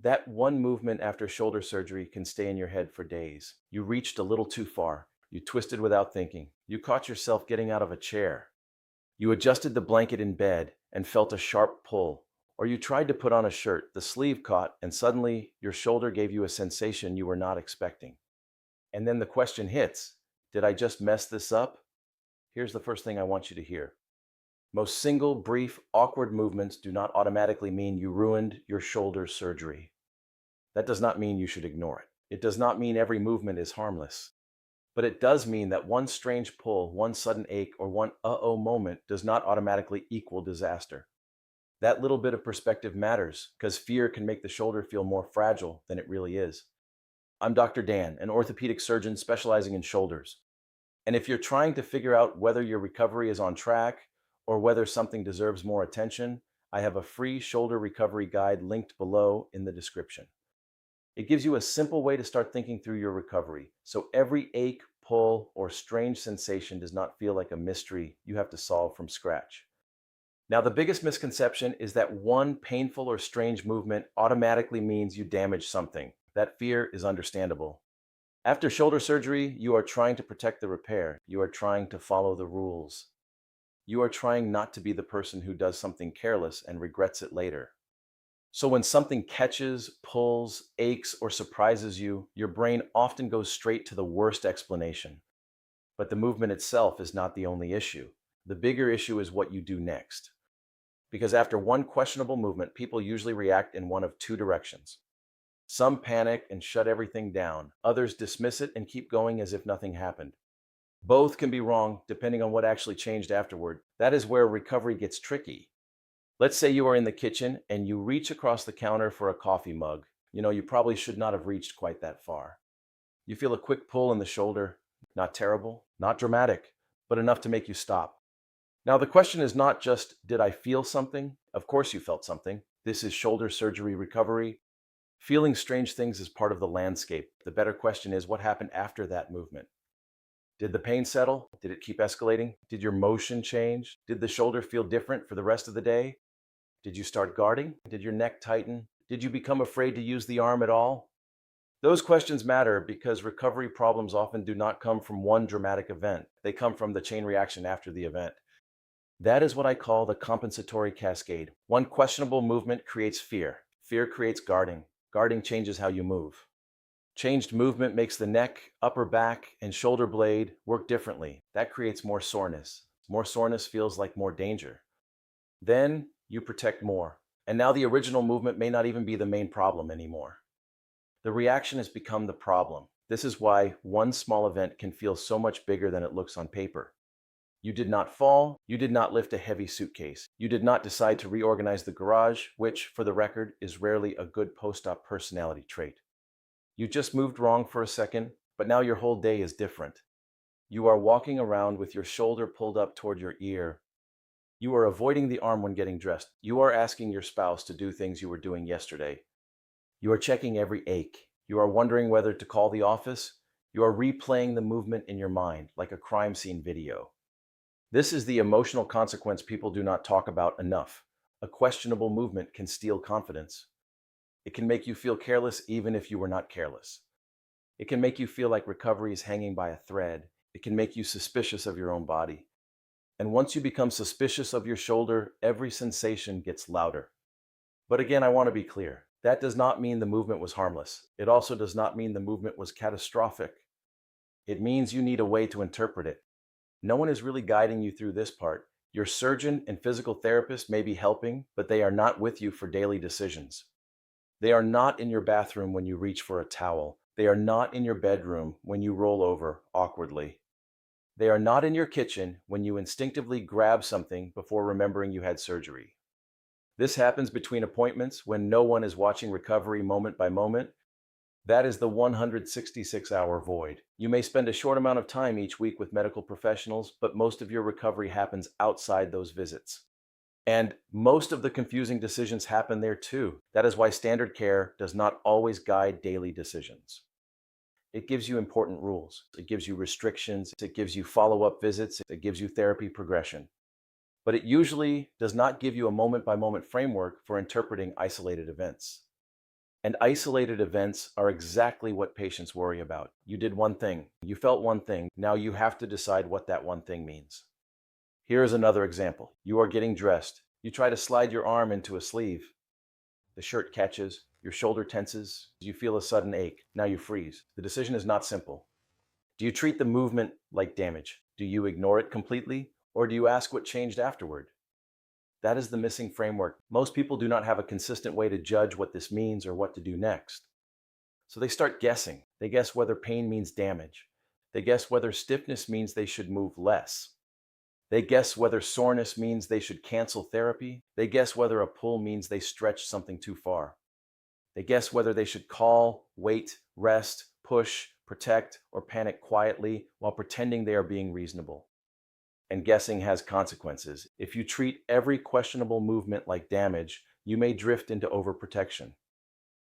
That one movement after shoulder surgery can stay in your head for days. You reached a little too far. You twisted without thinking. You caught yourself getting out of a chair. You adjusted the blanket in bed and felt a sharp pull. Or you tried to put on a shirt, the sleeve caught, and suddenly your shoulder gave you a sensation you were not expecting. And then the question hits, did I just mess this up? Here's the first thing I want you to hear. Most single, brief, awkward movements do not automatically mean you ruined your shoulder surgery. That does not mean you should ignore it. It does not mean every movement is harmless. But it does mean that one strange pull, one sudden ache, or one uh-oh moment does not automatically equal disaster. That little bit of perspective matters because fear can make the shoulder feel more fragile than it really is. I'm Dr. Dan, an orthopedic surgeon specializing in shoulders. And if you're trying to figure out whether your recovery is on track or whether something deserves more attention, I have a free shoulder recovery guide linked below in the description. It gives you a simple way to start thinking through your recovery, so every ache, pull, or strange sensation does not feel like a mystery you have to solve from scratch. Now, the biggest misconception is that one painful or strange movement automatically means you damaged something. That fear is understandable. After shoulder surgery, you are trying to protect the repair. You are trying to follow the rules. You are trying not to be the person who does something careless and regrets it later. So when something catches, pulls, aches, or surprises you, your brain often goes straight to the worst explanation. But the movement itself is not the only issue. The bigger issue is what you do next. Because after one questionable movement, people usually react in one of two directions. Some panic and shut everything down. Others dismiss it and keep going as if nothing happened. Both can be wrong depending on what actually changed afterward. That is where recovery gets tricky. Let's say you are in the kitchen and you reach across the counter for a coffee mug. You probably should not have reached quite that far. You feel a quick pull in the shoulder. Not terrible, not dramatic, but enough to make you stop. Now, the question is not just, did I feel something? Of course you felt something. This is shoulder surgery recovery. Feeling strange things is part of the landscape. The better question is, what happened after that movement? Did the pain settle? Did it keep escalating? Did your motion change? Did the shoulder feel different for the rest of the day? Did you start guarding? Did your neck tighten? Did you become afraid to use the arm at all? Those questions matter because recovery problems often do not come from one dramatic event. They come from the chain reaction after the event. That is what I call the compensatory cascade. One questionable movement creates fear. Fear creates guarding. Guarding changes how you move. Changed movement makes the neck, upper back, and shoulder blade work differently. That creates more soreness. More soreness feels like more danger. Then you protect more. And now the original movement may not even be the main problem anymore. The reaction has become the problem. This is why one small event can feel so much bigger than it looks on paper. You did not fall. You did not lift a heavy suitcase. You did not decide to reorganize the garage, which, for the record, is rarely a good post-op personality trait. You just moved wrong for a second, but now your whole day is different. You are walking around with your shoulder pulled up toward your ear. You are avoiding the arm when getting dressed. You are asking your spouse to do things you were doing yesterday. You are checking every ache. You are wondering whether to call the office. You are replaying the movement in your mind like a crime scene video. This is the emotional consequence people do not talk about enough. A questionable movement can steal confidence. It can make you feel careless even if you were not careless. It can make you feel like recovery is hanging by a thread. It can make you suspicious of your own body. And once you become suspicious of your shoulder, every sensation gets louder. But again, I want to be clear. That does not mean the movement was harmless. It also does not mean the movement was catastrophic. It means you need a way to interpret it. No one is really guiding you through this part. Your surgeon and physical therapist may be helping, but they are not with you for daily decisions. They are not in your bathroom when you reach for a towel. They are not in your bedroom when you roll over awkwardly. They are not in your kitchen when you instinctively grab something before remembering you had surgery. This happens between appointments when no one is watching recovery moment by moment. That is the 166-hour void. You may spend a short amount of time each week with medical professionals, but most of your recovery happens outside those visits. And most of the confusing decisions happen there too. That is why standard care does not always guide daily decisions. It gives you important rules. It gives you restrictions. It gives you follow-up visits. It gives you therapy progression. But it usually does not give you a moment-by-moment framework for interpreting isolated events. And isolated events are exactly what patients worry about. You did one thing, you felt one thing, now you have to decide what that one thing means. Here is another example. You are getting dressed. You try to slide your arm into a sleeve. The shirt catches, your shoulder tenses, you feel a sudden ache. Now you freeze. The decision is not simple. Do you treat the movement like damage? Do you ignore it completely? Or do you ask what changed afterward? That is the missing framework. Most people do not have a consistent way to judge what this means or what to do next. So they start guessing. They guess whether pain means damage. They guess whether stiffness means they should move less. They guess whether soreness means they should cancel therapy. They guess whether a pull means they stretched something too far. They guess whether they should call, wait, rest, push, protect, or panic quietly while pretending they are being reasonable. And guessing has consequences. If you treat every questionable movement like damage, you may drift into overprotection.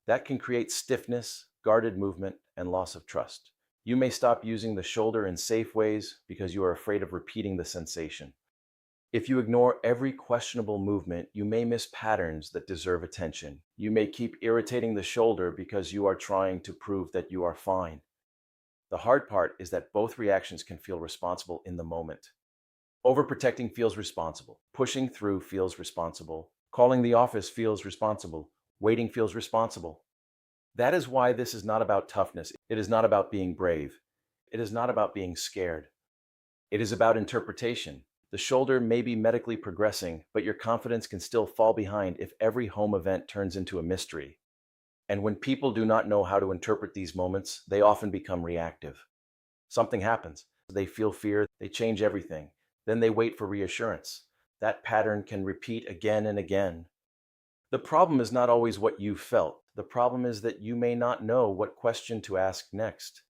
That can create stiffness, guarded movement, and loss of trust. You may stop using the shoulder in safe ways because you are afraid of repeating the sensation. If you ignore every questionable movement, you may miss patterns that deserve attention. You may keep irritating the shoulder because you are trying to prove that you are fine. The hard part is that both reactions can feel responsible in the moment. Overprotecting feels responsible. Pushing through feels responsible. Calling the office feels responsible. Waiting feels responsible. That is why this is not about toughness. It is not about being brave. It is not about being scared. It is about interpretation. The shoulder may be medically progressing, but your confidence can still fall behind if every home event turns into a mystery. And when people do not know how to interpret these moments, they often become reactive. Something happens. They feel fear. They change everything. Then they wait for reassurance. That pattern can repeat again and again. The problem is not always what you felt. The problem is that you may not know what question to ask next.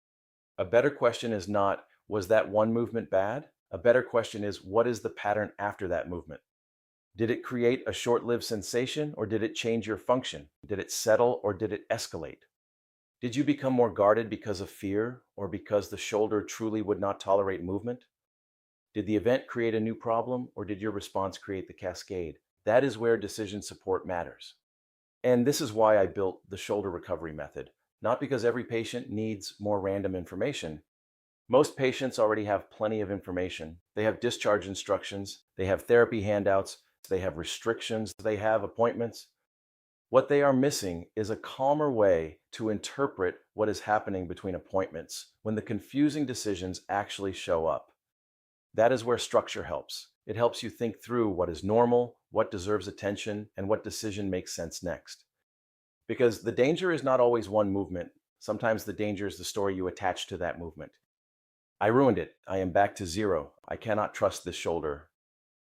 A better question is not, was that one movement bad? A better question is, what is the pattern after that movement? Did it create a short-lived sensation, or did it change your function? Did it settle, or did it escalate? Did you become more guarded because of fear, or because the shoulder truly would not tolerate movement? Did the event create a new problem, or did your response create the cascade? That is where decision support matters. And this is why I built the shoulder recovery method, not because every patient needs more random information. Most patients already have plenty of information. They have discharge instructions, they have therapy handouts, they have restrictions, they have appointments. What they are missing is a calmer way to interpret what is happening between appointments when the confusing decisions actually show up. That is where structure helps. It helps you think through what is normal, what deserves attention, and what decision makes sense next. Because the danger is not always one movement. Sometimes the danger is the story you attach to that movement. I ruined it. I am back to zero. I cannot trust this shoulder.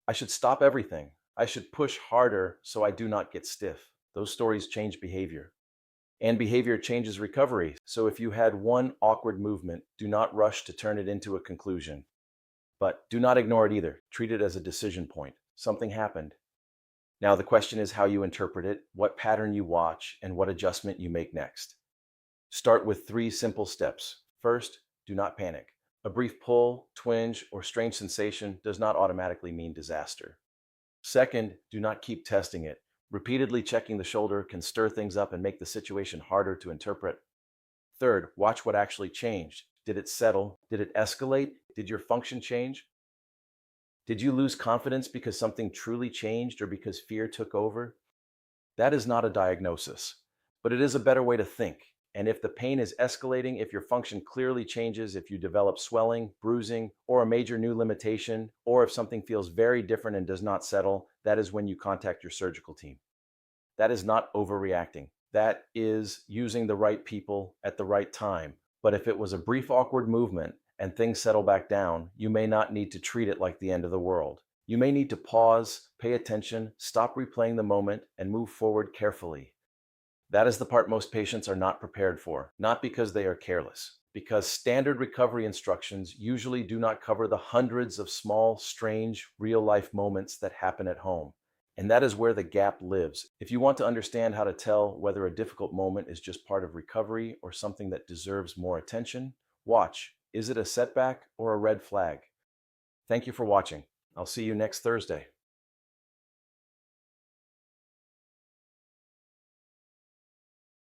I should stop everything. I should push harder so I do not get stiff. Those stories change behavior. And behavior changes recovery. So if you had one awkward movement, do not rush to turn it into a conclusion. But do not ignore it either. Treat it as a decision point. Something happened. Now the question is how you interpret it, what pattern you watch, and what adjustment you make next. Start with 3 simple steps. First, do not panic. A brief pull, twinge, or strange sensation does not automatically mean disaster. Second, do not keep testing it. Repeatedly checking the shoulder can stir things up and make the situation harder to interpret. Third, watch what actually changed. Did it settle? Did it escalate? Did your function change? Did you lose confidence because something truly changed or because fear took over? That is not a diagnosis, but it is a better way to think. And if the pain is escalating, if your function clearly changes, if you develop swelling, bruising, or a major new limitation, or if something feels very different and does not settle, that is when you contact your surgical team. That is not overreacting. That is using the right people at the right time. But if it was a brief awkward movement and things settle back down, you may not need to treat it like the end of the world. You may need to pause, pay attention, stop replaying the moment, and move forward carefully. That is the part most patients are not prepared for, not because they are careless, because standard recovery instructions usually do not cover the hundreds of small, strange, real-life moments that happen at home. And that is where the gap lives. If you want to understand how to tell whether a difficult moment is just part of recovery or something that deserves more attention, watch. Is it a setback or a red flag? Thank you for watching. I'll see you next Thursday.